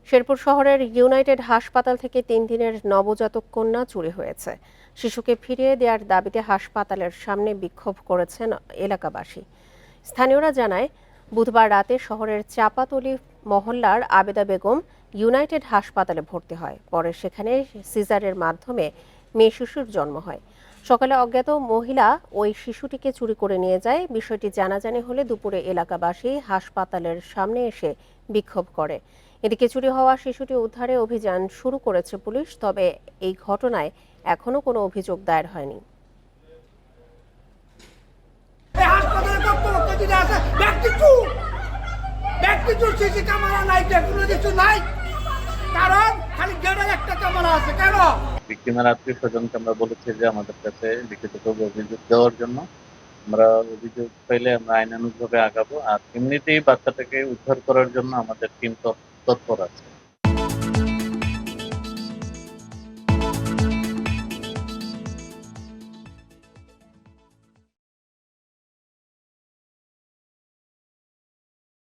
শেরপুর শহরের ইউনাইটেড হাসপাতাল থেকে ৩ দিনের নবজাতক কন্যা চুরি হয়েছে। শিশুকে ফিরিয়ে দেওয়ার দাবিতে হাসপাতালের সামনে বিক্ষোভ করেছেন এলাকাবাসী। স্থানীয়রা জানায়, বুধবার রাতে শহরের চাপাতলি মহল্লার আবেদা বেগম ইউনাইটেড হাসপাতালে ভর্তি হয়। পরে সেখানে সিজারের মাধ্যমে মেয়ে শিশুর জন্ম হয়। সকালে অজ্ঞাত মহিলা ওই শিশুটিকে চুরি করে নিয়ে যায়। বিষয়টি জানাজানি হলে দুপুরে এলাকাবাসী হাসপাতালের সামনে এসে বিক্ষোভ করে। এদিকে চুরি হওয়া শিশুটি উদ্ধারে অভিযান শুরু করেছে পুলিশ। তবে এই ঘটনায় এখনো কোনো অভিযোগ দায়ের হয়নি। ভিকটিমের আত্মীয়-স্বজনকে আমরা বলেছি যে আমাদের কাছে লিখিতভাবে অভিযোগ দেওয়ার জন্য। আমরা অভিযোগ পেলে আমরা আইনানুগভাবে আগাবো। আর এমনিতেই বাচ্চাটাকে উদ্ধার করার জন্য আমাদের টিম তৎপর আছে।